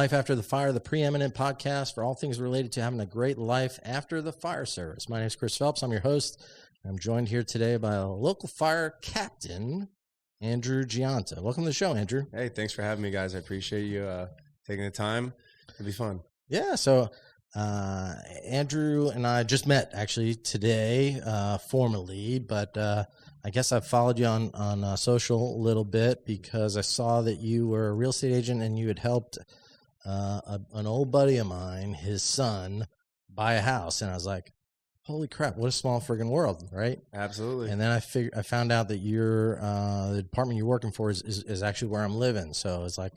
Life After the Fire, the preeminent podcast for all things related to having a great life after the fire service. My name is Chris Phelps. I'm your host. I'm joined here today by a local fire captain, Andrew Gionta. Welcome to the show, Andrew. Hey, thanks for having me, guys. I appreciate you taking the time. It'll be fun. Yeah, so Andrew and I just met actually today formally, but I guess I've followed you on social a little bit because I saw that you were a real estate agent and you had helped an old buddy of mine, his son, buy a house. And I was like, holy crap, what a small friggin' world, right? Absolutely. And then I found out that the department you're working for is actually where I'm living. So it's like,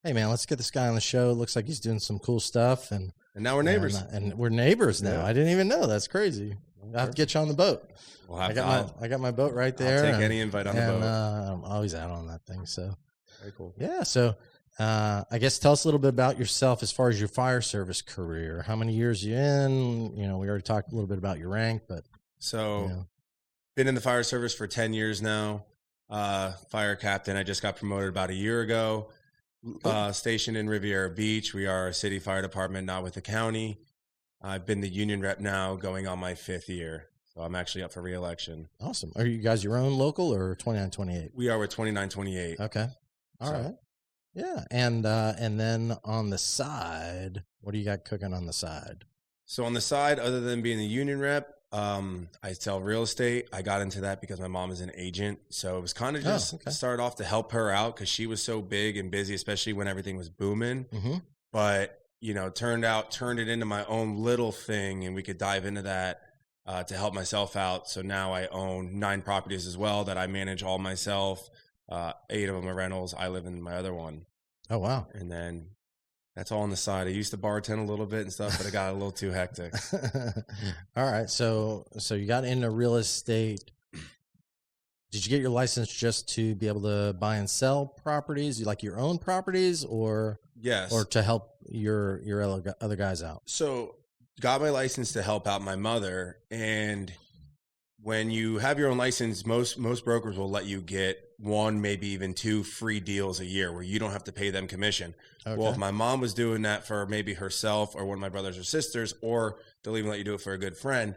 hey, man, let's get this guy on the show. It looks like he's doing some cool stuff. And now we're neighbors. And we're neighbors now. Yeah. I didn't even know. That's crazy. I'll have to get you on the boat. I got my boat right there. I'll take any invite on the boat. I'm always out on that thing. So very cool. Yeah. So I guess tell us a little bit about yourself as far as your fire service career. How many years you in? We already talked a little bit about your rank, but been in the fire service for 10 years now. Fire captain. I just got promoted about a year ago. Stationed in Riviera Beach. We are a city fire department, not with the county. I've been the union rep now going on my 5th year. So I'm actually up for re-election. Awesome. Are you guys your own local or 2928? We are with 2928. Okay. All right. Yeah. And then on the side, what do you got cooking on the side? So on the side, other than being the union rep, I sell real estate. I got into that because my mom is an agent. So it was kind of just started off to help her out because she was so big and busy, especially when everything was booming. Mm-hmm. But, turned it into my own little thing, and we could dive into that to help myself out. So now I own 9 properties as well that I manage all myself. 8 of them are rentals. I live in my other one. Oh, wow. And then that's all on the side. I used to bartend a little bit and stuff, but it got a little too hectic. All right. So you got into real estate. Did you get your license just to be able to buy and sell properties? You like your own properties or yes, or to help your other guys out? So got my license to help out my mother. And when you have your own license, most brokers will let you get 1, maybe even 2 free deals a year where you don't have to pay them commission. Okay. Well, if my mom was doing that for maybe herself or one of my brothers or sisters, or they'll even let you do it for a good friend,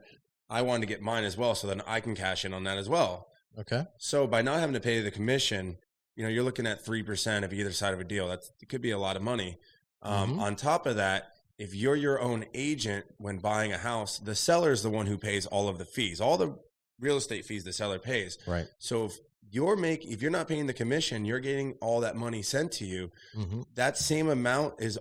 I wanted to get mine as well so then I can cash in on that as well. Okay. So by not having to pay the commission, you're looking at 3% of either side of a deal. It could be a lot of money. On top of that, if you're your own agent when buying a house, the seller is the one who pays all of the fees, all the real estate fees the seller pays. Right. So if you're not paying the commission, you're getting all that money sent to you. Mm-hmm. That same amount is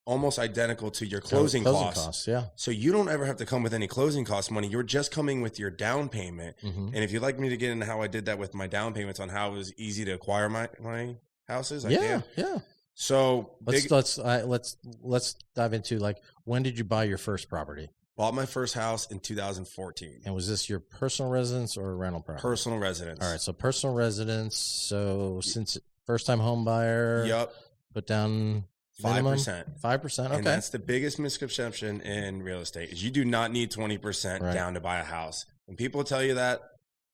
almost identical to your closing costs. Yeah. So you don't ever have to come with any closing cost money. You're just coming with your down payment. Mm-hmm. And if you'd like me to get into how I did that with my down payments on how it was easy to acquire my houses, I can. Yeah. So let's dive into when did you buy your first property? Bought my first house in 2014. And was this your personal residence or a rental property? Personal residence. All right, so personal residence. So since first-time home buyer, yep, put down 5%. 5%. Okay, and that's the biggest misconception in real estate is you do not need 20% down to buy a house. When people tell you that,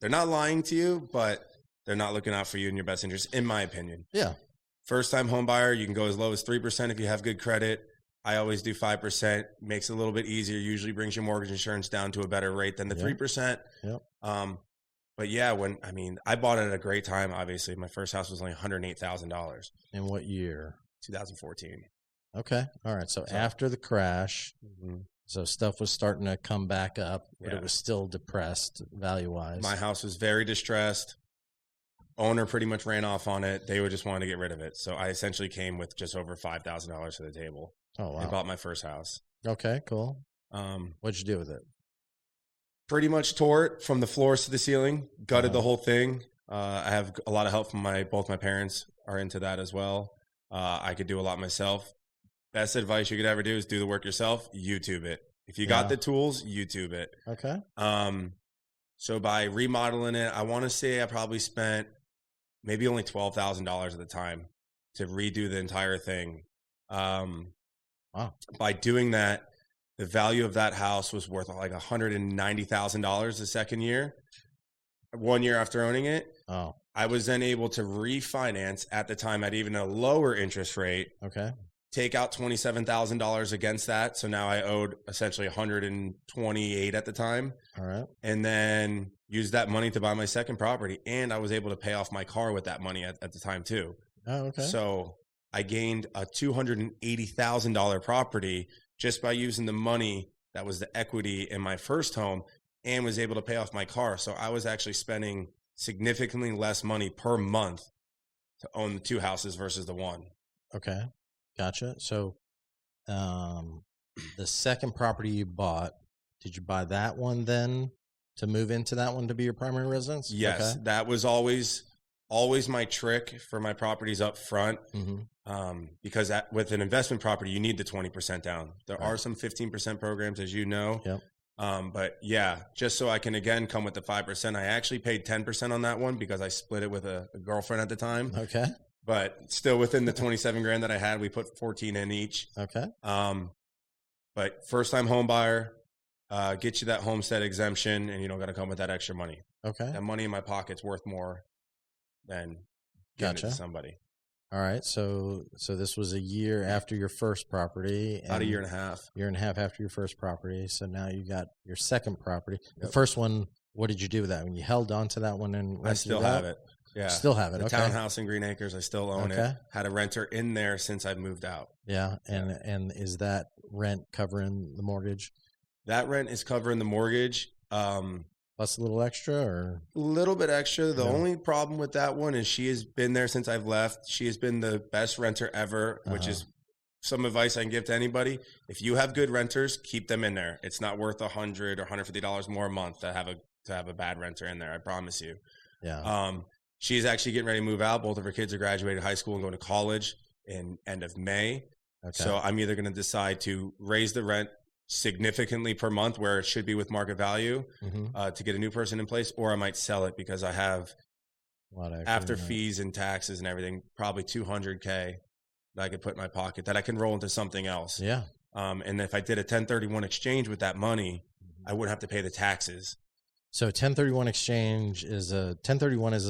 they're not lying to you, but they're not looking out for you in your best interest, in my opinion. Yeah. First-time home buyer, you can go as low as 3% if you have good credit. I always do 5%. Makes it a little bit easier. Usually brings your mortgage insurance down to a better rate than the 3%. Yep. But yeah, I bought it at a great time. Obviously, my first house was only $108,000. In what year? 2014. Okay. All right. So after the crash, so stuff was starting to come back up, but it was still depressed value-wise. My house was very distressed. Owner pretty much ran off on it. They just wanted to get rid of it. So I essentially came with just over $5,000 to the table. Oh, wow. I bought my first house. Okay, cool. What'd you do with it? Pretty much tore it from the floors to the ceiling, gutted the whole thing. I have a lot of help from both my parents are into that as well. I could do a lot myself. Best advice you could ever do is do the work yourself. YouTube it. If you got the tools, YouTube it. Okay. So by remodeling it, I want to say I probably spent maybe only $12,000 at the time to redo the entire thing. Wow. By doing that, the value of that house was worth like $190,000 the second year. 1 year after owning it. Oh. I was then able to refinance at the time at even a lower interest rate. Okay. take out $27,000 against that. So now I owed essentially 128 at the time. All right. And then used that money to buy my second property. And I was able to pay off my car with that money at the time too. Oh, okay. So I gained a $280,000 property just by using the money that was the equity in my first home, and was able to pay off my car. So I was actually spending significantly less money per month to own the 2 houses versus the 1. Okay. Gotcha. So the second property you bought, did you buy that one then to move into that one to be your primary residence? Yes. Okay. That was always my trick for my properties up front. Because with an investment property, you need the 20% down. There are some 15% programs, as you know. Yep. But yeah, just so I can again come with the 5%, I actually paid 10% on that one because I split it with a girlfriend at the time. Okay. But still within the 27 grand that I had, we put 14 in each. Okay. But first time home buyer, get you that homestead exemption, and you don't got to come with that extra money. Okay. That money in my pocket's worth more than giving it to somebody. All right. So this was a year after your first property. About a year and a half. Year and a half after your first property. So now you got your second property. Yep. The first one, what did you do with that? When you held on to that one and rented I still have it. Yeah. Still have it. The Okay. townhouse in Green Acres, I still own Okay. it. Had a renter in there since I moved out. Yeah. And is that rent covering the mortgage? That rent is covering the mortgage. Plus a little extra, or A little bit extra. The Yeah. only problem with that one is she has been there since I've left. She has been the best renter ever, which is some advice I can give to anybody. If you have good renters, keep them in there. It's not worth $100 or $150 more a month to have a bad renter in there. I promise you. yeah. She's actually getting ready to move out. Both of her kids are graduating high school and going to college in end of May. Okay. So I'm either going to decide to raise the rent significantly per month where it should be with market value to get a new person in place, or I might sell it because I have after fees and taxes and everything, probably $200K that I could put in my pocket that I can roll into something else. Yeah. And if I did a 1031 exchange with that money, I wouldn't have to pay the taxes. So 1031 exchange is a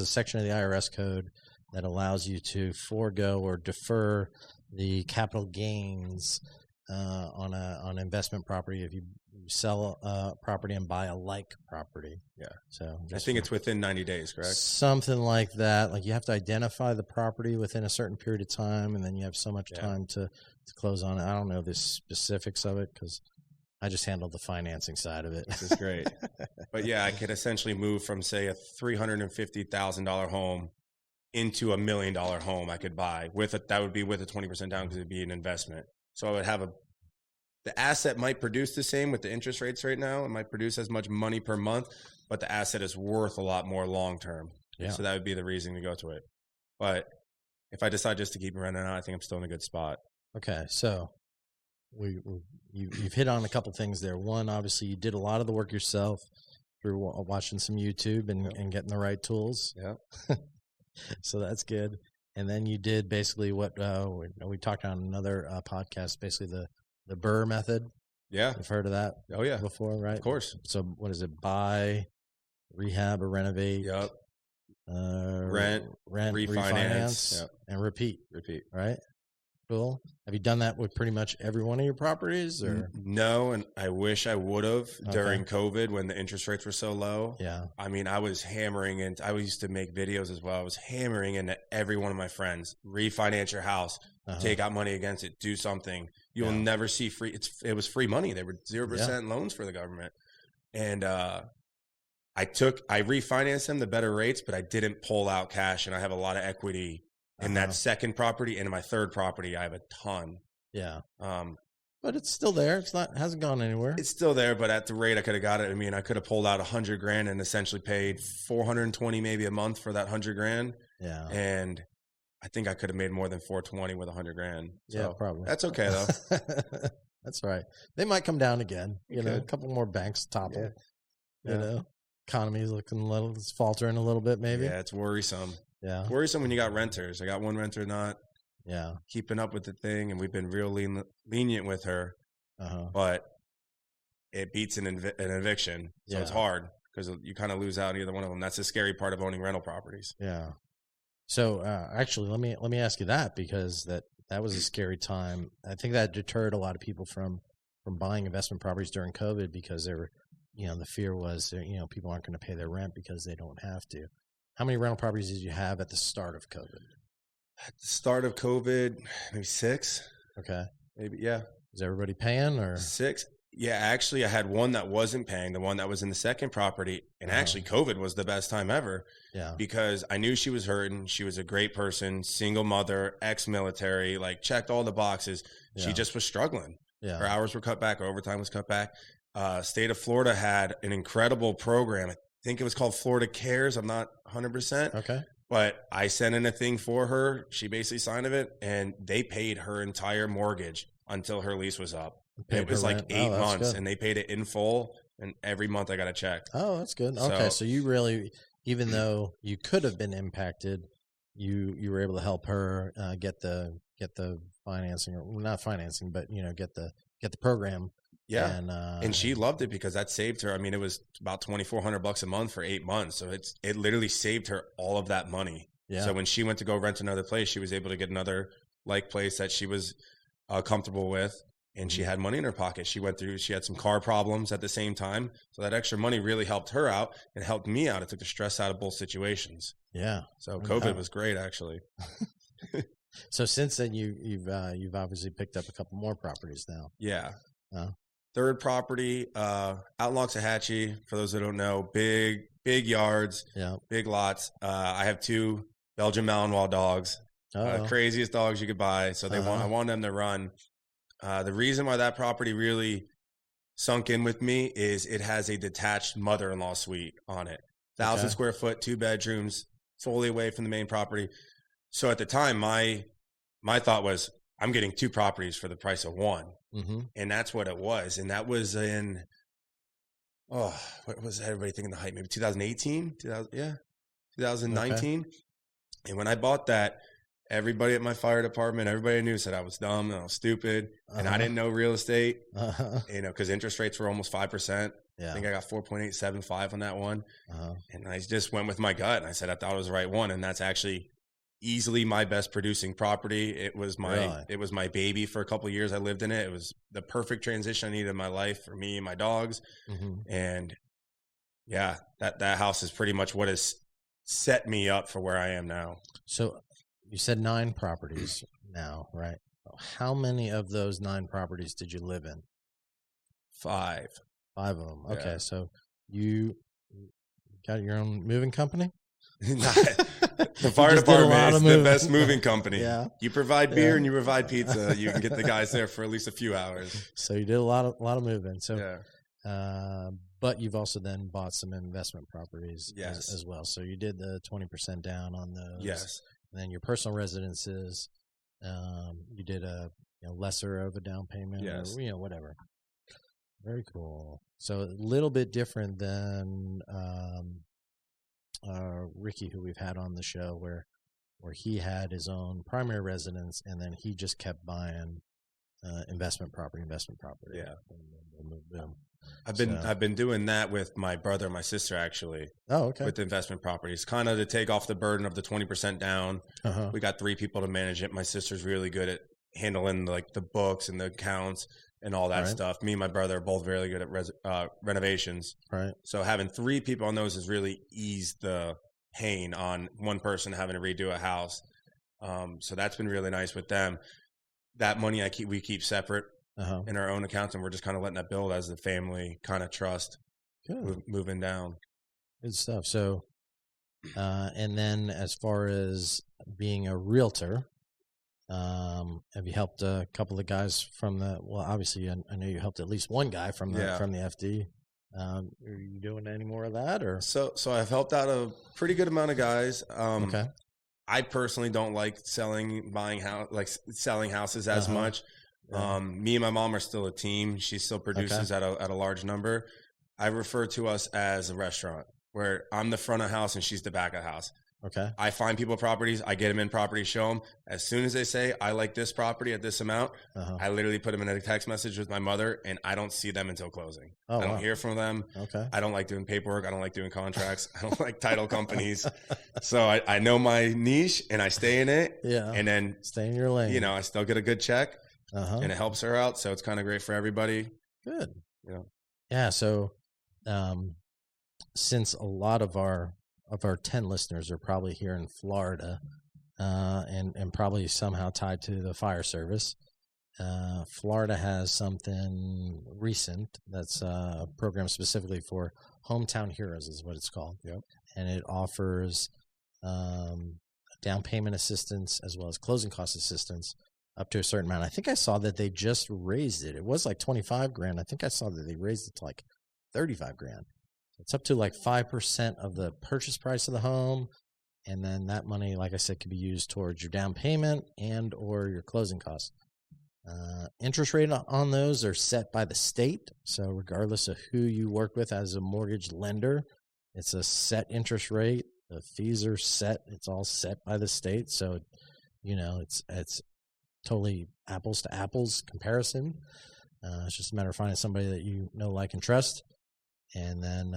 section of the IRS code that allows you to forego or defer the capital gains on an investment property if you sell a property and buy a like property. Yeah. So I think it's within 90 days, correct? Something like that. Like you have to identify the property within a certain period of time, and then you have so much time to close on it. I don't know the specifics of it because I just handled the financing side of it. This is great. But yeah, I could essentially move from, say, a $350,000 home into $1 million home I could buy that would be with a 20% down because it'd be an investment. So I would have the asset might produce the same with the interest rates right now. It might produce as much money per month, but the asset is worth a lot more long term. Yeah. So that would be the reason to go to it. But if I decide just to keep renting out, I think I'm still in a good spot. Okay, so you've hit on a couple things there. One, obviously, you did a lot of the work yourself through watching some YouTube and getting the right tools. Yeah. So that's good. And then you did basically what we talked on another podcast, basically the Burr method. Yeah. You've heard of that? Oh, yeah. Before, right? Of course. So what is it? Buy, rehab, or renovate? Yep. Rent, refinance, yep. and repeat. Repeat. Right? Cool. Have you done that with pretty much every one of your properties? Or No, and I wish I would have during COVID when the interest rates were so low. Yeah. I mean, I was hammering into, I used to make videos as well. I was hammering into every one of my friends, refinance your house, take out money against it, do something. You'll never see free. It was free money. They were 0% loans for the government. And I refinanced them the better rates, but I didn't pull out cash, and I have a lot of equity in that second property, and in my third property, I have a ton. Yeah. But it's still there. Hasn't gone anywhere. It's still there, but at the rate I could have got it, I mean, I could have pulled out $100,000 and essentially paid $420 maybe a month for that $100,000. Yeah. And I think I could have made more than $420 with $100,000. So yeah, probably. That's okay though. That's right. They might come down again. You know, a couple more banks topple. Yeah. You know, economy's looking it's faltering a little bit, maybe. Yeah, it's worrisome. Yeah. It's worrisome when you got renters. I got one renter not keeping up with the thing, and we've been real lenient with her. But it beats an eviction, so it's hard because you kind of lose out on either one of them. That's the scary part of owning rental properties. Yeah. So actually, let me ask you that, because that that was a scary time. I think that deterred a lot of people from buying investment properties during COVID because they were, the fear was, people aren't going to pay their rent because they don't have to. How many rental properties did you have at the start of COVID? At the start of COVID, maybe 6. Okay. Maybe, yeah. Is everybody paying or 6? Yeah, actually, I had one that wasn't paying, the one that was in the second property. And actually, COVID was the best time ever. Yeah. Because I knew she was hurting. She was a great person, single mother, ex-military, like checked all the boxes. Yeah. She just was struggling. Yeah. Her hours were cut back. Her overtime was cut back. State of Florida had an incredible program. I think it was called Florida Cares. I'm not 100%. Okay. But I sent in a thing for her. She basically signed it, and they paid her entire mortgage until her lease was up. It was like 8 months, and they paid it in full, and every month I got a check. Oh, that's good. Okay, so you really, even though you could have been impacted, you were able to help her get the financing, or not financing, but get the program. Yeah, and she loved it because that saved her. I mean, it was about $2,400 a month for 8 months, so it literally saved her all of that money. Yeah. So when she went to go rent another place, she was able to get another place that she was comfortable with, and she had money in her pocket. She had some car problems at the same time, so that extra money really helped her out and helped me out. It took the stress out of both situations. Yeah. So COVID was great, actually. So since then, you've obviously picked up a couple more properties now. Yeah. Third property, out in Loxahatchee, for those that don't know, big yards, big lots. I have 2 Belgian Malinois dogs, craziest dogs you could buy. So I want them to run. The reason why that property really sunk in with me is it has a detached mother-in-law suite on it. 1,000 square foot, 2 bedrooms, fully away from the main property. So at the time, my thought was, I'm getting 2 properties for the price of 1. Mm-hmm. And that's what it was. And that was in, what was everybody thinking the height? Maybe 2018? 2019. Okay. And when I bought that, everybody at my fire department, everybody I knew said I was dumb and I was stupid. And I didn't know real estate, because interest rates were almost 5%. Yeah. I think I got 4.875 on that one. And I just went with my gut. And I said, I thought it was the right one. And that's actually easily my best producing property. It was my baby for a couple of years. I lived in it. It was the perfect transition I needed in my life for me and my dogs. Mm-hmm. And yeah, that house is pretty much what has set me up for where I am now. So you said 9 properties now, right? How many of those 9 properties did you live in? 5. 5 of them. Okay. Yeah. So you got your own moving company? The fire department is the best moving company. Yeah. You provide beer and you provide pizza. You can get the guys there for at least a few hours. So you did a lot of moving. So, but you've also then bought some investment properties as well. So you did the 20% down on those. Yes. And then your personal residences, you did a lesser of a down payment. Yes. Or, whatever. Very cool. So a little bit different than Ricky, who we've had on the show, where he had his own primary residence and then he just kept buying investment property. Yeah. Boom. I've been doing that with my brother and my sister, actually. Oh, okay. With investment properties, kind of to take off the burden of the 20% down. We got 3 people to manage it. My sister's really good at handling like the books and the accounts and all that stuff. Me and my brother are both really good at renovations. Right. So having 3 people on those has really eased the pain on one person having to redo a house. So that's been really nice with them. That money we keep separate in our own accounts, and we're just kind of letting that build as the family kind of trust moving down. Good stuff. So, and then as far as being a realtor, have you helped a couple of guys from obviously I know you helped at least one guy from the FD. Are you doing any more of that, or? So I've helped out a pretty good amount of guys. Okay. I personally don't like selling houses as much. Yeah. Me and my mom are still a team. She still produces at a large number. I refer to us as a restaurant where I'm the front of house and she's the back of house. Okay. I find people properties, I get them in property, show them. As soon as they say, I like this property at this amount, I literally put them in a text message with my mother, and I don't see them until closing. Oh, I don't wow. hear from them. Okay. I don't like doing paperwork. I don't like doing contracts. I don't like title companies. So I know my niche, and I stay in it. Yeah. And then, stay in your lane. you know, I still get a good check, and it helps her out. So it's kind of great for everybody. Good. You know? Yeah. So, since a lot of our 10 listeners are probably here in Florida, and probably somehow tied to the fire service, Florida has something recent that's a program specifically for Hometown Heroes is what it's called. Yep. And it offers down payment assistance as well as closing cost assistance up to a certain amount. I think I saw that they just raised it. It was like 25 grand. I think I saw that they raised it to like 35 grand. It's up to like 5% of the purchase price of the home. And then that money, like I said, can be used towards your down payment and or your closing costs. Interest rate on those are set by the state. So regardless of who you work with as a mortgage lender, it's a set interest rate. The fees are set. It's all set by the state. So, you know, it's totally apples to apples comparison. It's just a matter of finding somebody that you know, like, and trust. And then,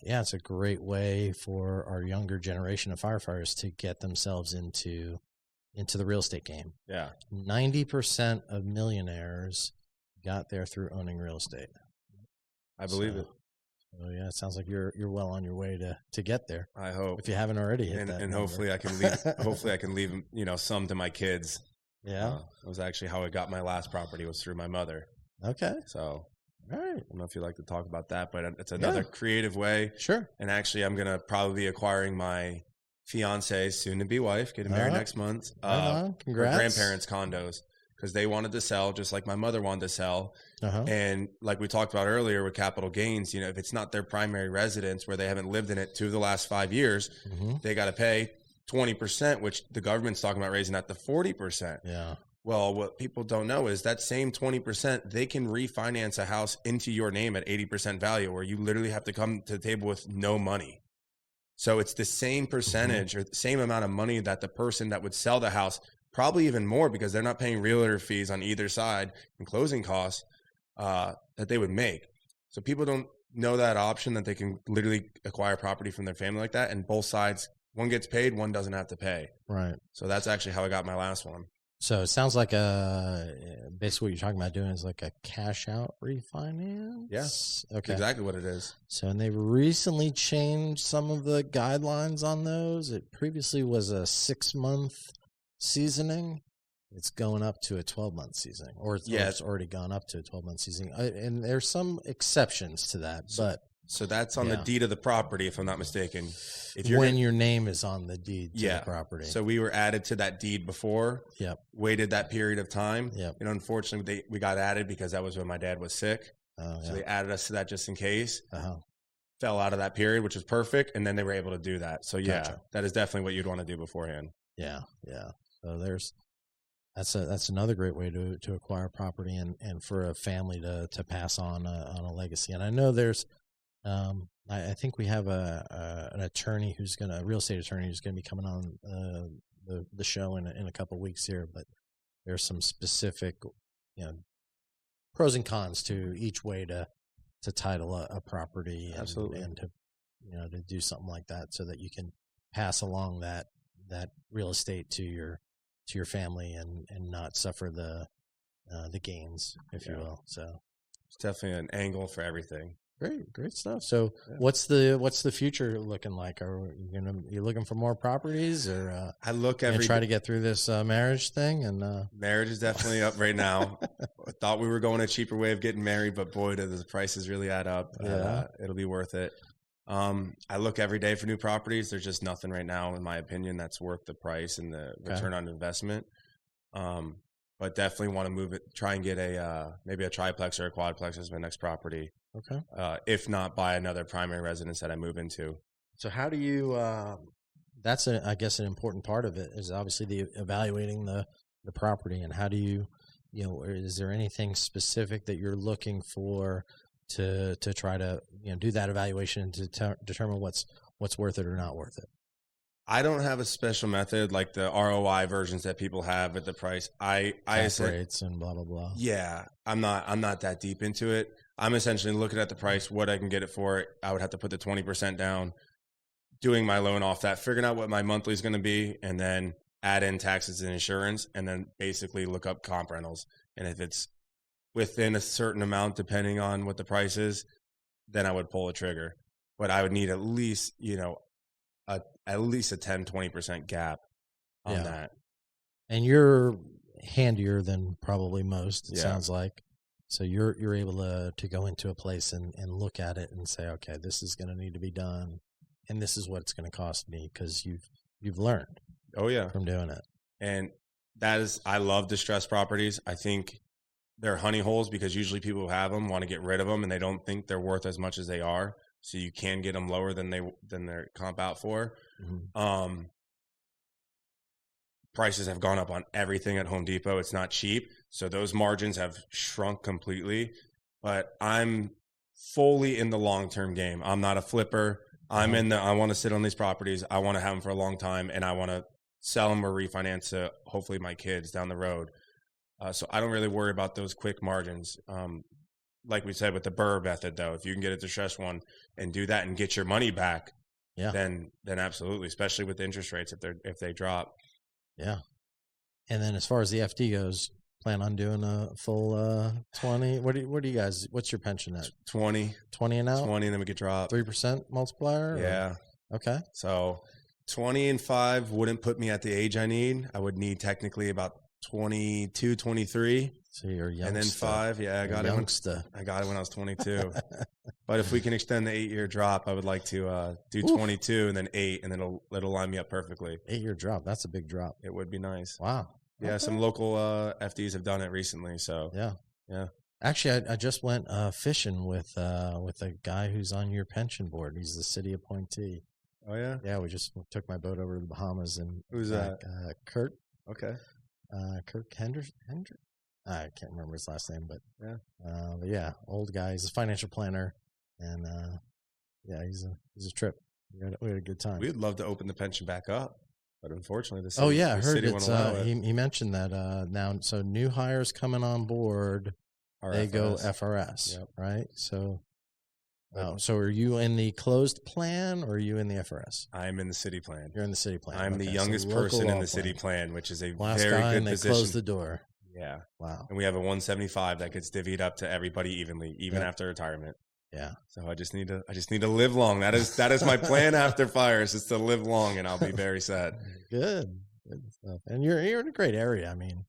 it's a great way for our younger generation of firefighters to get themselves into the real estate game. Yeah. 90% of millionaires got there through owning real estate. I believe it. So yeah, it sounds like you're well on your way to get there. I hope. If you haven't already hit that. And number. hopefully I can leave, you know, some to my kids. Yeah. It was actually how I got my last property was through my mother. Okay. So, all right. I don't know if you'd like to talk about that, but it's another creative way. Sure. And actually, I'm going to probably be acquiring my fiance's soon-to-be wife, getting married next month. Congrats. Her grandparents' condos, because they wanted to sell, just like my mother wanted to sell. And like we talked about earlier with capital gains, you know, if it's not their primary residence where they haven't lived in it 2 of the last 5 years, they got to pay 20%, which the government's talking about raising that to 40%. Yeah. Well, what people don't know is that same 20%, they can refinance a house into your name at 80% value, where you literally have to come to the table with no money. So it's the same percentage or the same amount of money that the person that would sell the house, probably even more because they're not paying realtor fees on either side and closing costs that they would make. So people don't know that option, that they can literally acquire property from their family like that. And both sides, one gets paid, one doesn't have to pay. Right. So that's actually how I got my last one. So it sounds like basically what you're talking about doing is like a cash out refinance. Yes. Okay. Exactly what it is. So, and they recently changed some of the guidelines on those. It previously was a 6-month seasoning. It's going up to a 12-month seasoning, or it's already gone up to a 12-month seasoning. And there's some exceptions to that, So that's on the deed of the property, if I'm not mistaken. If when your name is on the deed to the property. So we were added to that deed before. Yep. Waited that period of time. Yep. And unfortunately, we got added because that was when my dad was sick. So they added us to that just in case. Fell out of that period, which was perfect, and then they were able to do that. So that is definitely what you'd want to do beforehand. Yeah, yeah. So that's another great way to acquire property and for a family to pass on a legacy. And I know there's. I think we have an attorney a real estate attorney who's going to be coming on the show in a couple of weeks here. But there's some specific, pros and cons to each way to title a property and, absolutely, and to do something like that so that you can pass along that real estate to your family and not suffer the gains, if you will. So it's definitely an angle for everything. Great stuff. So, what's the future looking like? Are you looking for more properties, or I look try to get through this marriage thing? And marriage is definitely up right now. I thought we were going a cheaper way of getting married, but boy, do the prices really add up. It'll be worth it. I look every day for new properties. There's just nothing right now, in my opinion, that's worth the price and the return on investment. But definitely want to move it. Try and get maybe a triplex or a quadplex as my next property. Okay. If not, buy another primary residence that I move into. So how do you? That's I guess an important part of it is obviously the evaluating the property, and how do you, is there anything specific that you're looking for to try to do that evaluation to determine what's worth it or not worth it? I don't have a special method like the ROI versions that people have at the price. I rates and blah blah blah. Yeah, I'm not that deep into it. I'm essentially looking at the price, what I can get it for. I would have to put the 20% down, doing my loan off that, figuring out what my monthly is going to be, and then add in taxes and insurance, and then basically look up comp rentals. And if it's within a certain amount, depending on what the price is, then I would pull a trigger. But I would need at least, at least a 10, 20% gap on that. And you're handier than probably most, it sounds like. So you're able to go into a place and look at it and say, okay, this is going to need to be done, and this is what it's going to cost me, because you've learned. Oh yeah, from doing it. And I love distressed properties. I think they're honey holes because usually people who have them want to get rid of them, and they don't think they're worth as much as they are. So you can get them lower than they're comp out for. Mm-hmm. Prices have gone up on everything at Home Depot. It's not cheap. So those margins have shrunk completely. But I'm fully in the long-term game. I'm not a flipper. I want to sit on these properties. I want to have them for a long time, and I want to sell them or refinance to hopefully my kids down the road. So I don't really worry about those quick margins. Like we said with the BRRRR method, though, if you can get a distressed one and do that and get your money back, then absolutely, especially with interest rates if they drop. Yeah. And then as far as the FD goes, plan on doing a full 20. What do you guys? What's your pension at? 20 and out. 20, and then we could drop 3% multiplier. Yeah. Or? Okay. So 20 and 5 wouldn't put me at the age I need. I would need technically about 22, 23. So you're youngster. And then 5, I got it. I got it when I was 22. But if we can extend the 8-year drop, I would like to do 22 and then 8, and then it'll line me up perfectly. 8-year drop. That's a big drop. It would be nice. Wow. Yeah, okay. Some local FDs have done it recently. So yeah. Actually, I just went fishing with a guy who's on your pension board. He's the city appointee. Oh yeah. Yeah, we just took my boat over to the Bahamas, and who's that? Kurt. Okay. Kirk Hendrick. I can't remember his last name, but yeah, old guy. He's a financial planner, and he's a trip. We had a good time. We'd love to open the pension back up, but unfortunately, I heard it's. He mentioned that now. So new hires coming on board, they go FRS, right? So. So are you in the closed plan or are you in the FRS? I'm in the city plan. You're in the city plan. I'm the youngest person in the city plan, which is a last very guy, good and position. They close the door. Yeah. Wow. And we have a 175 that gets divvied up to everybody evenly, even after retirement. Yeah. So I just need to live long. That is my plan after fires, is to live long, and I'll be very sad. Good stuff. And you're in a great area. I mean,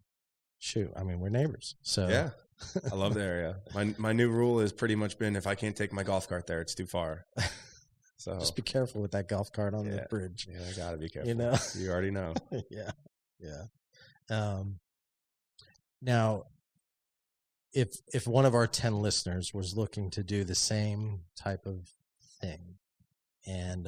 we're neighbors. So yeah. I love the area. My new rule has pretty much been, if I can't take my golf cart there, it's too far. So just be careful with that golf cart on the bridge. Yeah, I gotta be careful. You already know. Yeah. Now, if one of our 10 listeners was looking to do the same type of thing, and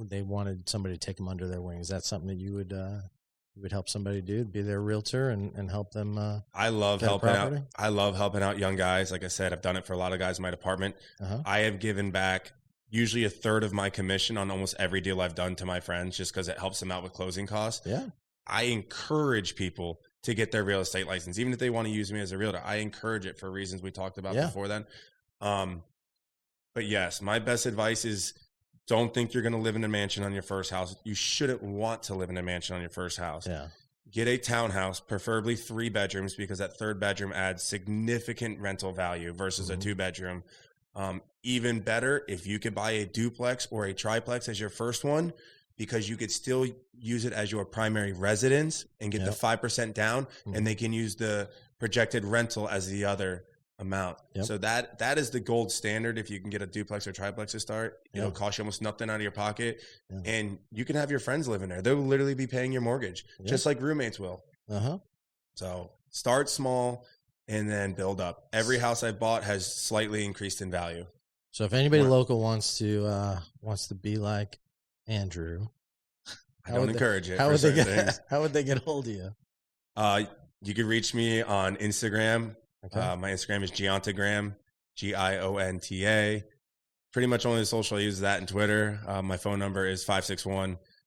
they wanted somebody to take them under their wing, is that something that you would help somebody do? Be their realtor and help them? I love helping out. I love helping out young guys. Like I said, I've done it for a lot of guys in my department. I have given back usually a third of my commission on almost every deal I've done to my friends, just because it helps them out with closing costs. Yeah. I encourage people to get their real estate license, even if they want to use me as a realtor. I encourage it for reasons we talked about before then. But yes, my best advice is, don't think you're going to live in a mansion on your first house. You shouldn't want to live in a mansion on your first house. Yeah. Get a townhouse, preferably 3 bedrooms, because that third bedroom adds significant rental value versus a 2-bedroom. Even better if you could buy a duplex or a triplex as your first one, because you could still use it as your primary residence and get the 5% down, and they can use the projected rental as the other amount. So that is the gold standard. If you can get a duplex or triplex to start, it'll cost you almost nothing out of your pocket, and you can have your friends living there. They'll literally be paying your mortgage, just like roommates will. So start small and then build up. Every house I've bought has slightly increased in value. So if anybody local wants to be like Andrew, I don't encourage it. How would they get hold of you? You can reach me on Instagram. Okay. My Instagram is Giontagram, Gionta. Pretty much only the social I use that, and Twitter. My phone number is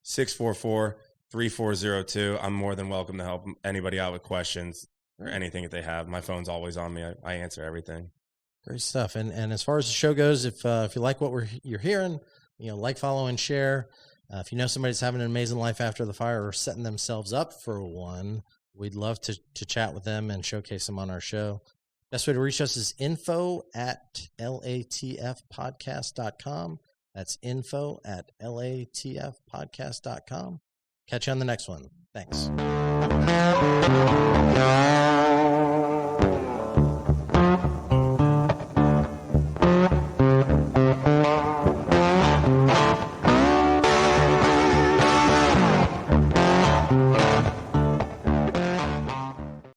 644-3402. I'm more than welcome to help anybody out with questions or anything that they have. My phone's always on me. I answer everything. Great stuff. And as far as the show goes, if you like what you're hearing, like, follow, and share. If you know somebody's having an amazing life after the fire or setting themselves up for one, we'd love to chat with them and showcase them on our show. Best way to reach us is info@latfpodcast.com. That's info@latfpodcast.com. Catch you on the next one. Thanks.